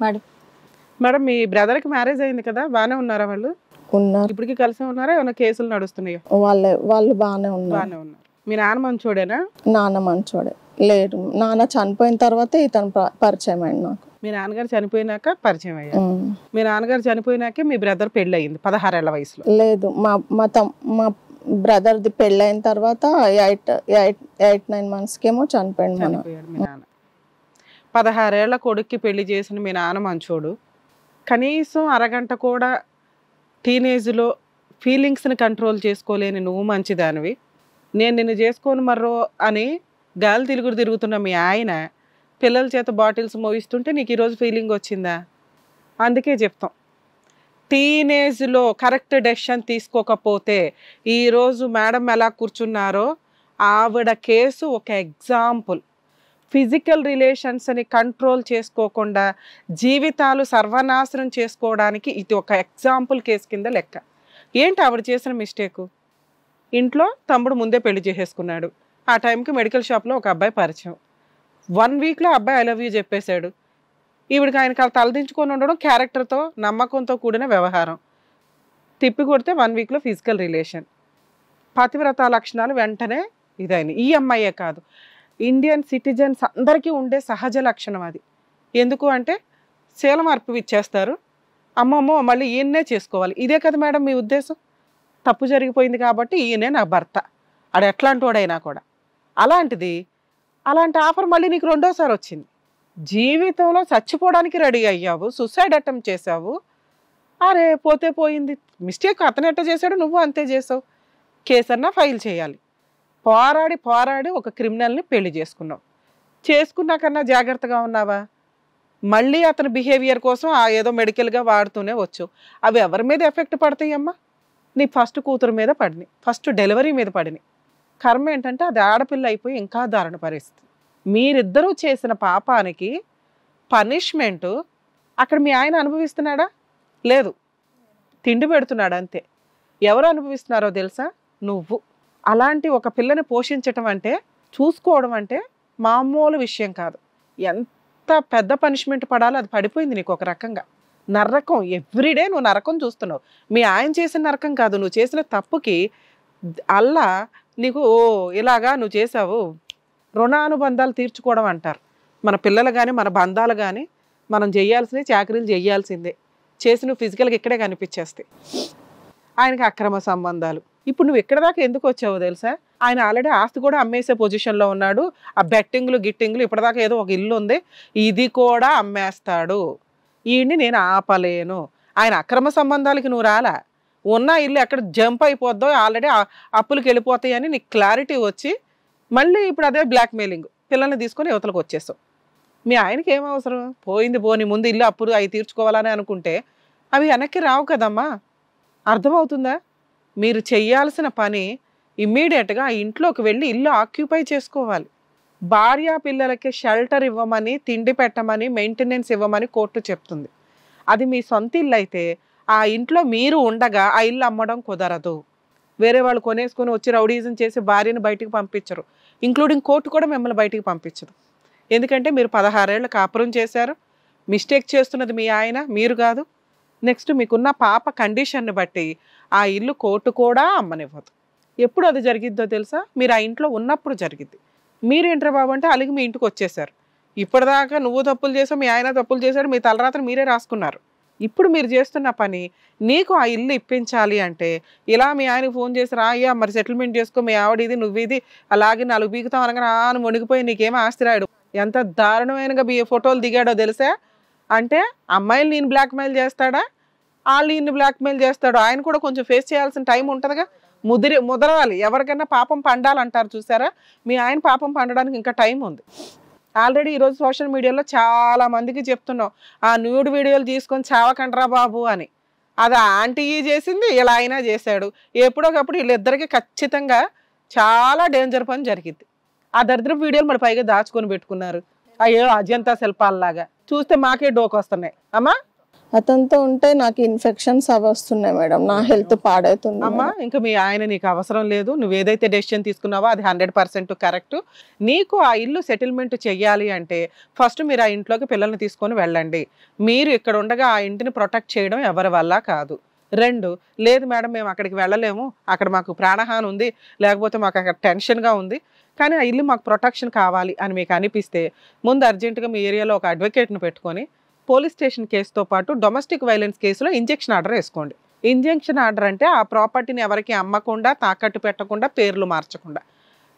Madam. Madam మీ బ్రదర్కి marriage అయింది కదా, బాగానే ఉన్నారా వాళ్ళు? ఉన్నారు. ఇప్పటికి కలిసి ఉన్నారా, ఏమైనా కేసులు నడుస్తున్నాయో? వాళ్ళు బాగానే ఉన్నారు. బాగానే ఉన్నారు. మీ నాన్న మంచోడేనా? నాన్న మంచోడే. లేడు, నాన్న చనిపోయిన తర్వాతే ఇతను పరిచయం అయింది నాకు. మీ నాన్నగారు చనిపోయినాక పరిచయం అయ్యారు. మీ నాన్నగారు చనిపోయినాకే మీ బ్రదర్ పెళ్ళి అయింది 16 ఏళ్ల వయసులో? లేదు, మా బ్రదర్ది పెళ్ళైన తర్వాత 8-9 మంత్స్కేమో చనిపోయాడు మీ నాన్న. 16 ఏళ్ల కొడుక్కి పెళ్లి చేసిన మీ నాన్న మంచోడు. కనీసం అరగంట కూడా టీనేజ్లో ఫీలింగ్స్ని కంట్రోల్ చేసుకోలేని నువ్వు మంచిదానివి. నేను నిన్ను చేసుకోను మర్రో అని గాలి తిరుగుతున్న మీ ఆయన పిల్లల చేత బాటిల్స్ మోయిస్తుంటే నీకు ఈరోజు ఫీలింగ్ వచ్చిందా? అందుకే చెప్తాం, టీనేజ్లో కరెక్ట్ డెసిషన్ తీసుకోకపోతే ఈరోజు మేడం ఎలా కూర్చున్నారో ఆవిడ కేసు ఒక ఎగ్జాంపుల్. ఫిజికల్ రిలేషన్స్ని కంట్రోల్ చేసుకోకుండా జీవితాలు సర్వనాశనం చేసుకోవడానికి ఇది ఒక ఎగ్జాంపుల్ కేసు కింద లెక్క. ఏంటి ఆవిడ చేసిన మిస్టేకు? ఇంట్లో తమ్ముడు ముందే పెళ్లి చేసేసుకున్నాడు. ఆ టైంకి మెడికల్ షాప్లో ఒక అబ్బాయి పరిచయం. 1 వీక్లో అబ్బాయి ఐ లవ్ యూ చెప్పేశాడు. ఈవిడికి ఆయనకు తలదించుకొని ఉండడం, క్యారెక్టర్తో నమ్మకంతో కూడిన వ్యవహారం. తిప్పి కొడితే 1 వీక్లో ఫిజికల్ రిలేషన్. పతివ్రత లక్షణాలు వెంటనే ఇదైన. ఈ అమ్మాయే కాదు, ఇండియన్ సిటిజన్స్ అందరికీ ఉండే సహజ లక్షణం అది. ఎందుకు అంటే శీలమార్పు ఇచ్చేస్తారు, అమ్మమ్మో మళ్ళీ ఈయన్నే చేసుకోవాలి. ఇదే కదా మేడం మీ ఉద్దేశం? తప్పు జరిగిపోయింది కాబట్టి ఈయనే నా భర్త, ఆడు ఎట్లాంటి వాడైనా కూడా. అలాంటి ఆఫర్ మళ్ళీ నీకు రెండోసారి వచ్చింది. జీవితంలో చచ్చిపోవడానికి రెడీ అయ్యావు, సూసైడ్ అటెంప్ట్ చేసావు. అరే పోతే పోయింది, మిస్టేక్ అతను ఎట్ట చేశాడు, నువ్వు అంతే చేసావు. కేసన్నా ఫైల్ చేయాలి. పోరాడి ఒక క్రిమినల్ని పెళ్లి చేసుకున్నావు. చేసుకున్నాకన్నా జాగ్రత్తగా ఉన్నావా? మళ్ళీ అతని బిహేవియర్ కోసం ఏదో మెడికల్గా వాడుతూనే వచ్చు. అవి ఎవరి మీద ఎఫెక్ట్ పడతాయమ్మా? నీ ఫస్ట్ కూతురు మీద పడినాయి, ఫస్ట్ డెలివరీ మీద పడినాయి. కర్మ ఏంటంటే అది ఆడపిల్ల అయిపోయి ఇంకా దారుణ పరిస్థితి. మీరిద్దరూ చేసిన పాపానికి పనిష్మెంటు అక్కడ మీ ఆయన అనుభవిస్తున్నాడా? లేదు, తిండి పెడుతున్నాడు అంతే. ఎవరు అనుభవిస్తున్నారో తెలుసా? నువ్వు. అలాంటి ఒక పిల్లని పోషించటం అంటే, చూసుకోవడం అంటే మామూలు విషయం కాదు. ఎంత పెద్ద పనిష్మెంట్ పడాలో అది పడిపోయింది నీకు ఒక రకంగా. నరకం, ఎవ్రీడే నువ్వు నరకం చూస్తున్నావు. మీ ఆయన చేసిన నరకం కాదు, నువ్వు చేసిన తప్పుకి అల్లా నీకు ఇలాగా నువ్వు చేసావు. రుణానుబంధాలు తీర్చుకోవడం అంటారు. మన పిల్లలు కానీ మన బంధాలు కానీ మనం చేయాల్సినవి చాకరీలు చేయాల్సిందే. చేసి నువ్వు ఫిజికల్గా ఇక్కడే కనిపించేస్తాయి. ఆయనకి అక్రమ సంబంధాలు. ఇప్పుడు నువ్వు ఎక్కడ దాకా ఎందుకు వచ్చావో తెలుసా? ఆయన ఆల్రెడీ ఆస్తి కూడా అమ్మేసే పొజిషన్లో ఉన్నాడు. ఆ బెట్టింగ్లు గిట్టింగ్లు ఇప్పటిదాకా ఏదో ఒక ఇల్లు ఉంది, ఇది కూడా అమ్మేస్తాడు. ఈయన్ని నేను ఆపలేను. ఆయన అక్రమ సంబంధాలకి నువ్వు రాలా, ఉన్న ఇల్లు ఎక్కడ జంప్ అయిపోద్దో, ఆల్రెడీ అప్పులకు వెళ్ళిపోతాయి అని నీకు క్లారిటీ వచ్చి మళ్ళీ ఇప్పుడు అదే బ్లాక్మెయిలింగ్, పిల్లల్ని తీసుకొని యువతలకు వచ్చేసావు. మీ ఆయనకి ఏం అవసరం? పోయింది పోని, ముందు ఇల్లు అప్పులు అవి తీర్చుకోవాలని అనుకుంటే అవి వెనక్కి రావు కదమ్మా. అర్థమవుతుందా? మీరు చెయ్యాల్సిన పని ఇమ్మీడియట్గా ఆ ఇంట్లోకి వెళ్ళి ఇల్లు ఆక్యుపై చేసుకోవాలి. భార్యా పిల్లలకి షెల్టర్ ఇవ్వమని, తిండి పెట్టమని, మెయింటెనెన్స్ ఇవ్వమని కోర్టు చెప్తుంది. అది మీ సొంత ఇల్లు అయితే ఆ ఇంట్లో మీరు ఉండగా ఆ ఇల్లు అమ్మడం కుదరదు. వేరే వాళ్ళు కొనేసుకొని వచ్చి రౌడీజం చేసి భార్యను బయటికి పంపించరు. ఇంక్లూడింగ్ కోర్టు కూడా మిమ్మల్ని బయటికి పంపించదు. ఎందుకంటే మీరు 16 ఏళ్ళు కాపురం చేశారు. మిస్టేక్ చేస్తున్నది మీ ఆయన, మీరు కాదు. నెక్స్ట్ మీకున్న పాప కండిషన్ని బట్టి ఆ ఇల్లు కోర్టు కూడా అమ్మనివ్వదు. ఎప్పుడు అది జరిగిద్దో తెలుసా? మీరు ఆ ఇంట్లో ఉన్నప్పుడు జరిగిద్ది. మీరేంట్రా బాబు అంటే అలిగి మీ ఇంటికి వచ్చేసారు. ఇప్పటిదాకా నువ్వు తప్పులు చేసావు, మీ ఆయన తప్పులు చేశాడు, మీ తలరాత్రి మీరే రాసుకున్నారు. ఇప్పుడు మీరు చేస్తున్న పని నీకు ఆ ఇల్లు ఇప్పించాలి అంటే ఇలా మీ ఆయనకు ఫోన్ చేసి రాయ్యా మరి సెటిల్మెంట్ చేసుకో, మీ ఆవిడ ఇది నువ్వు ఇది అలాగే 4 బీగుతాం అనగా నువ్వు వణిగిపోయి నీకేమో ఆస్తి రాయడు. ఎంత దారుణమైనగా ఫోటోలు దిగాడో తెలుసా? అంటే అమ్మాయిలు నేను బ్లాక్మెయిల్ చేస్తాడా, వాళ్ళు ఈయన్ని బ్లాక్మెయిల్ చేస్తాడు. ఆయన కూడా కొంచెం ఫేస్ చేయాల్సిన టైం ఉంటుందిగా. ముదరాలి, ఎవరికైనా పాపం పండాలంటారు చూసారా? మీ ఆయన పాపం పండడానికి ఇంకా టైం ఉంది. ఆల్రెడీ ఈరోజు సోషల్ మీడియాలో చాలా మందికి చెప్తున్నాం, ఆ న్యూడ్ వీడియోలు తీసుకొని చావకండ్రా బాబు అని. అది ఆంటీ చేసింది, ఇలా అయినా చేశాడు. ఎప్పుడోకప్పుడు వీళ్ళిద్దరికి ఖచ్చితంగా చాలా డేంజర్ పని జరిగింది. ఆ దరిద్రపు వీడియోలు మరి పైగా దాచుకొని పెట్టుకున్నారు. అయ్యో అజంతా శిల్పాలలాగా చూస్తే మాకే డోకొస్తున్నాయి అమ్మా. అతనితో ఉంటే నాకు ఇన్ఫెక్షన్స్ అవి వస్తున్నాయి మేడం, నా హెల్త్ పాడవుతుంది. అమ్మా ఇంకా మీ ఆయన నీకు అవసరం లేదు, నువ్వు ఏదైతే డెసిషన్ తీసుకున్నావో అది 100% కరెక్ట్. నీకు ఆ ఇల్లు సెటిల్మెంట్ చెయ్యాలి అంటే ఫస్ట్ మీరు ఆ ఇంట్లోకి పిల్లల్ని తీసుకొని వెళ్ళండి. మీరు ఇక్కడ ఉండగా ఆ ఇంటిని ప్రొటెక్ట్ చేయడం ఎవరి వల్ల కాదు. 2, లేదు మేడం మేము అక్కడికి వెళ్ళలేము, అక్కడ మాకు ప్రాణహాని ఉంది, లేకపోతే మాకు అక్కడ టెన్షన్గా ఉంది, కానీ ఆ ఇల్లు మాకు ప్రొటెక్షన్ కావాలి అని మీకు అనిపిస్తే ముందు అర్జెంటుగా మీ ఏరియాలో ఒక అడ్వకేట్ని పెట్టుకొని పోలీస్ స్టేషన్ కేసుతో పాటు డొమెస్టిక్ వైలెన్స్ కేసులో ఇంజెక్షన్ ఆర్డర్ వేసుకోండి. ఇంజెక్షన్ ఆర్డర్ అంటే ఆ ప్రాపర్టీని ఎవరికి అమ్మకుండా, తాకట్టు పెట్టకుండా, పేర్లు మార్చకుండా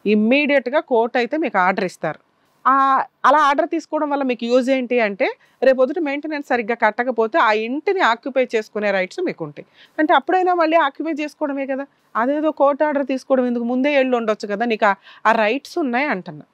ఇమ్మీడియట్గా కోర్టు అయితే మీకు ఆర్డర్ ఇస్తారు. అలా ఆర్డర్ తీసుకోవడం వల్ల మీకు యూజ్ ఏంటి అంటే రేపొద్దుట మెయింటెనెన్స్ సరిగ్గా కట్టకపోతే ఆ ఇంటిని ఆక్యుపై చేసుకునే రైట్స్ మీకు ఉంటాయి. అంటే అప్పుడైనా మళ్ళీ ఆక్యుపై చేసుకోవడమే కదా, అదేదో కోర్టు ఆర్డర్ తీసుకోవడం ఎందుకు, ముందే ఏళ్ళు ఉండొచ్చు కదా, నీకు ఆ రైట్స్ ఉన్నాయి అంటున్నా.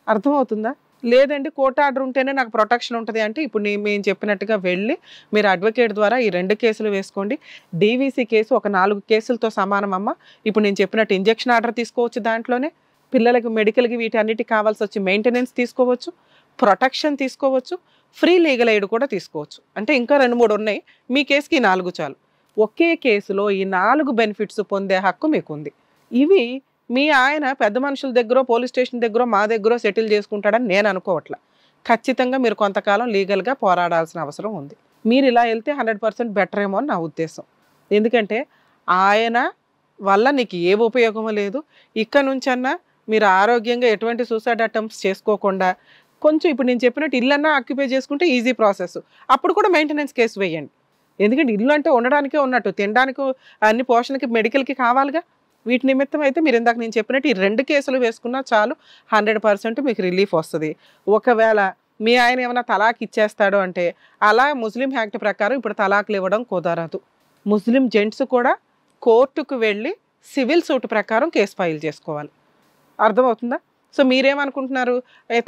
అర్థమవుతుందా? లేదండి కోర్టు ఆర్డర్ ఉంటేనే నాకు ప్రొటెక్షన్ ఉంటుంది అంటే ఇప్పుడు మేము చెప్పినట్టుగా వెళ్ళి మీరు అడ్వకేట్ ద్వారా ఈ 2 కేసులు వేసుకోండి. డీవీసీ కేసు ఒక 4 కేసులతో సమానం అమ్మ. ఇప్పుడు నేను చెప్పినట్టు ఇంజెక్షన్ ఆర్డర్ తీసుకోవచ్చు, దాంట్లోనే పిల్లలకి మెడికల్కి వీటి అన్నిటికి కావాల్సి వచ్చి మెయింటెనెన్స్ తీసుకోవచ్చు, ప్రొటెక్షన్ తీసుకోవచ్చు, ఫ్రీ లీగల్ ఎయిడ్ కూడా తీసుకోవచ్చు. అంటే ఇంకా 2-3 ఉన్నాయి, మీ కేసుకి 4 చాలు. ఒకే కేసులో ఈ 4 బెనిఫిట్స్ పొందే హక్కు మీకు ఉంది. ఇవి మీ ఆయన పెద్ద మనుషుల దగ్గర, పోలీస్ స్టేషన్ దగ్గర, మా దగ్గర సెటిల్ చేసుకుంటాడని నేను అనుకోవట్లా. ఖచ్చితంగా మీరు కొంతకాలం లీగల్గా పోరాడాల్సిన అవసరం ఉంది. మీరు ఇలా వెళ్తే 100% బెటర్ ఏమో అని నా ఉద్దేశం. ఎందుకంటే ఆయన వల్ల నీకు ఏ ఉపయోగమో లేదు. ఇక్కడ నుంచన్నా మీరు ఆరోగ్యంగా ఎటువంటి సూసైడ్ అటెంప్ట్స్ చేసుకోకుండా కొంచెం ఇప్పుడు నేను చెప్పినట్టు ఇల్లన్నా ఆక్యుపై చేసుకుంటే ఈజీ ప్రాసెస్. అప్పుడు కూడా మెయింటెనెన్స్ కేసు వేయండి. ఎందుకంటే ఇల్లు అంటే ఉండడానికే ఉన్నట్టు, తినడానికి అన్ని పోషణకి మెడికల్కి కావాలిగా. వీటి నిమిత్తం అయితే మీరు ఇందాక నేను చెప్పినట్టు ఈ 2 కేసులు వేసుకున్నా చాలు, 100% మీకు రిలీఫ్ వస్తుంది. ఒకవేళ మీ ఆయన ఏమైనా తలాక్ ఇచ్చేస్తాడు అంటే అలా ముస్లిం యాక్ట్ ప్రకారం ఇప్పుడు తలాక్లు ఇవ్వడం కుదరదు. ముస్లిం జెంట్స్ కూడా కోర్టుకు వెళ్ళి సివిల్ సూట్ ప్రకారం కేసు ఫైల్ చేసుకోవాలి. అర్థమవుతుందా? సో మీరేమనుకుంటున్నారు,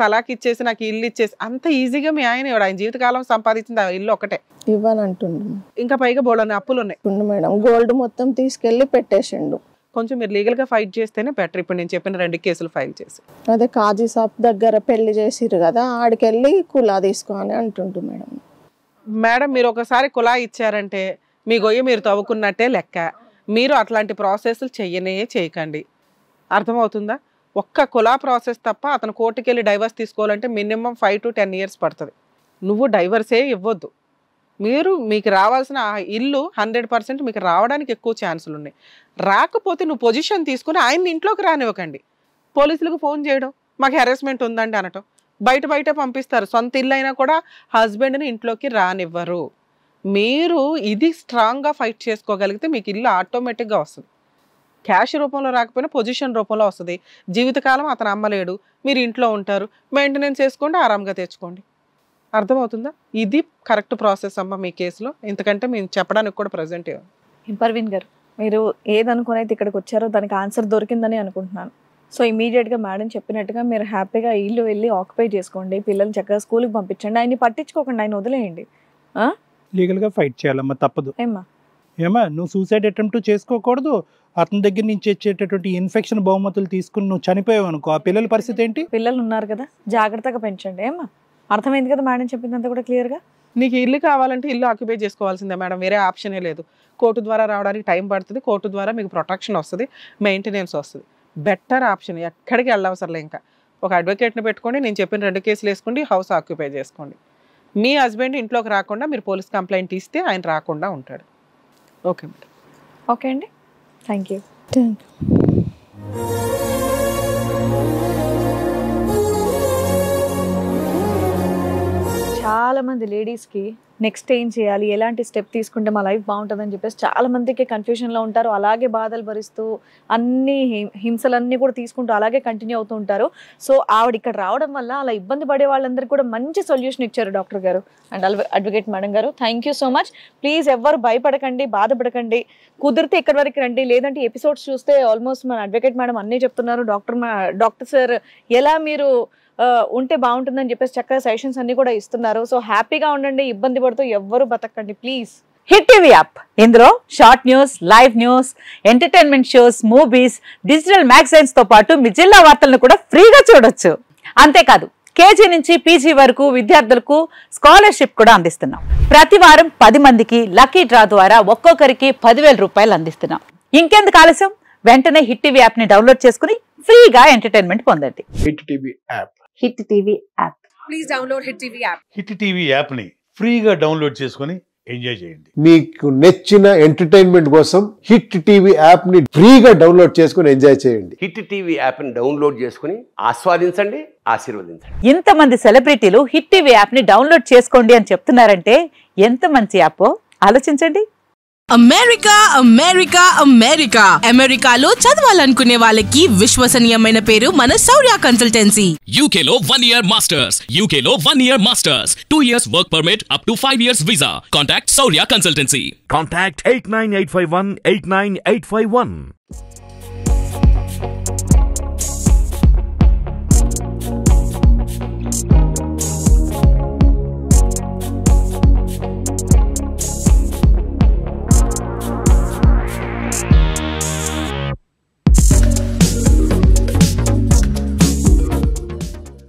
తలాక్ ఇచ్చేసి నాకు ఇల్లు ఇచ్చేసి అంత ఈజీగా మీ ఆయన ఆయన జీవితకాలం సంపాదించింది ఆ ఇల్లు ఒకటే ఇవ్వనంటుండు. ఇంకా పైగా బోళ్ళని అప్పులు ఉన్నాయి మేడం, గోల్డ్ మొత్తం తీసుకెళ్లి పెట్టేసిండు. కొంచెం మీరు లీగల్గా ఫైట్ చేస్తేనే బెటర్. ఇప్పుడు నేను చెప్పిన 2 కేసులు ఫైల్ చేసి అదే కాజీ షాప్ దగ్గర పెళ్లి చేసిరు కదా, ఆడికెళ్ళి కులా తీసుకో అని అంటుంటు మేడం. మేడం మీరు ఒకసారి కులా ఇచ్చారంటే మీ గొయ్యి మీరు తవ్వుకున్నట్టే లెక్క. మీరు అట్లాంటి ప్రాసెస్లు చేయకండి. అర్థమవుతుందా? ఒక్క కులా ప్రాసెస్ తప్ప అతను కోర్టుకి వెళ్ళి డైవర్స్ తీసుకోవాలంటే మినిమం 5 to 10 years పడుతుంది. నువ్వు డైవర్సే ఇవ్వద్దు. మీకు రావాల్సిన ఆ ఇల్లు 100% మీకు రావడానికి ఎక్కువ ఛాన్సులు ఉన్నాయి. రాకపోతే నువ్వు పొజిషన్ తీసుకుని ఆయన్ని ఇంట్లోకి రానివ్వకండి. పోలీసులకు ఫోన్ చేయడం, మాకు హెరాస్మెంట్ ఉందండి అనటం, బయట పంపిస్తారు. సొంత ఇల్లు అయినా కూడా హస్బెండ్ని ఇంట్లోకి రానివ్వరు. మీరు ఇది స్ట్రాంగ్గా ఫైట్ చేసుకోగలిగితే మీకు ఇల్లు ఆటోమేటిక్గా వస్తుంది. క్యాష్ రూపంలో రాకపోయినా పొజిషన్ రూపంలో వస్తుంది. జీవితకాలం అతను అమ్మలేడు, మీరు ఇంట్లో ఉంటారు, మెయింటెనెన్స్ చేసుకోండి, ఆరాంగా తెచ్చుకోండి. అర్థమవుతుందా? ఇది కరెక్ట్ ప్రాసెస్ అమ్మ మీ కేసులో. ఇంతకంటే మేము చెప్పడానికి కూడా ప్రజెంట్. పర్వీన్ గారు, మీరు ఏదనుకునైతే ఇక్కడికి వచ్చారో దానికి ఆన్సర్ దొరికిందని అనుకుంటున్నాను. సో ఇమీడియట్గా మేడం చెప్పినట్టుగా మీరు హ్యాపీగా ఇల్లు వెళ్ళి ఆక్యుపై చేసుకోండి, పిల్లల్ని చక్కగా స్కూల్కి పంపించండి, ఆయన్ని పట్టించుకోకండి, ఆయన వదిలేయండి. లీగల్గా ఫైట్ చేయాలమ్మా, తప్పదు. ఏమా నువ్వు సూసైడ్ అటెంప్ట్ చేసుకోకూడదు. అతని దగ్గర నుంచి వచ్చేటటువంటి ఇన్ఫెక్షన్ బహుమతులు తీసుకుని నువ్వు చనిపోయావు అనుకో, ఆ పిల్లల పరిస్థితి ఏంటి? పిల్లలు ఉన్నారు కదా, జాగ్రత్తగా పెంచండి. ఏమా అర్థమైంది కదా మేడం చెప్పిందంతా కూడా క్లియర్గా? నీకు ఇల్లు కావాలంటే ఇల్లు ఆక్యుపై చేసుకోవాల్సిందే మేడం, వేరే ఆప్షనే లేదు. కోర్టు ద్వారా రావడానికి టైం పడుతుంది, కోర్టు ద్వారా మీకు ప్రొటెక్షన్ వస్తుంది, మెయింటెనెన్స్ వస్తుంది. బెటర్ ఆప్షన్, ఎక్కడికి వెళ్ళవసరం. ఇంకా ఒక అడ్వకేట్ని పెట్టుకోండి, నేను చెప్పిన 2 కేసులు వేసుకోండి, హౌస్ ఆక్యుపై చేసుకోండి. మీ హస్బెండ్ ఇంట్లోకి రాకుండా మీరు పోలీస్ కంప్లైంట్ ఇస్తే ఆయన రాకుండా ఉంటాడు. Okay madam. ఓకే అండి, థ్యాంక్ యూ. చాలా మంది లేడీస్కి నెక్స్ట్ ఏం చేయాలి, ఎలాంటి స్టెప్ తీసుకుంటే మా లైఫ్ బాగుంటుందని చెప్పేసి చాలా మందికి కన్ఫ్యూషన్లో ఉంటారు. అలాగే బాధలు భరిస్తూ అన్ని హింసలన్నీ కూడా తీసుకుంటూ అలాగే కంటిన్యూ అవుతూ ఉంటారు. సో ఆవిడ ఇక్కడ రావడం వల్ల అలా ఇబ్బంది పడే వాళ్ళందరికీ కూడా మంచి సొల్యూషన్ ఇచ్చారు డాక్టర్ గారు అండ్ అడ్వకేట్ మేడం గారు. Thank you so much. Please ఎవ్వరు భయపడకండి, బాధపడకండి. కుదిరితే ఇక్కడ వరకు రండి, లేదంటే ఎపిసోడ్స్ చూస్తే ఆల్మోస్ట్ మన అడ్వకేట్ మేడం అన్నీ చెప్తున్నారు. డాక్టర్ సార్ ఎలా మీరు ఉంటే బాగుంటుందని చెప్పేసి చక్కగా సజెషన్స్ అన్ని కూడా ఇస్తున్నారు. సో హ్యాపీగా ఉండండి, ఇబ్బంది పడుతూ ఎవ్వరు బతకండి ప్లీజ్. హిట్ టీవీ యాప్, ఇందులో short news, live news, entertainment shows, movies, digital magazines తో పాటు మీ జిల్లా వార్తలను కూడా ఫ్రీగా చూడొచ్చు. అంతేకాదు కేజీ నుంచి పీజీ వరకు విద్యార్థులకు స్కాలర్షిప్ కూడా అందిస్తున్నాం. ప్రతి వారం 10 మందికి లక్కీ డ్రా ద్వారా ఒక్కొక్కరికి 10,000 రూపాయలు అందిస్తున్నాం. ఇంకెందుకు ఆలస్యం, వెంటనే హిట్ టీవీ యాప్ ని డౌన్లోడ్ చేసుకుని ఫ్రీగా ఎంటర్టైన్మెంట్ పొందండి. Hit TV app. Hit TV app. Please download hit TV app. Hit TV app ని ఫ్రీగా డౌన్లోడ్ చేసుకుని ఎంజాయ్ చేయండి. మీకు నచ్చిన ఎంటర్టైన్మెంట్ కోసం హిట్ టీవీ యాప్ ని ఫ్రీగా డౌన్లోడ్ చేసుకుని ఎంజాయ్ చేయండి. హిట్ టీవీ యాప్ ని డౌన్లోడ్ చేసుకుని ఆస్వాదించండి, ఆశీర్వదించండి. ఇంతమంది సెలబ్రిటీలు హిట్ టీవీ యాప్ ని డౌన్లోడ్ చేసుకోండి అని చెప్తున్నారంటే ఎంత మంచి యాప్ ఆలోచించండి. అమెరికా అమెరికా అమెరికా అమెరికాలో చదవాలనుకునే వాళ్ళకి విశ్వసనీయమైన పేరు మన శౌర్య కన్సల్టెన్సీ. UK లో 1 year masters, UK లో 1 year masters, 2 years work permit up to 5 years visa. Contact Saurya Consultancy. Contact 89851 89851.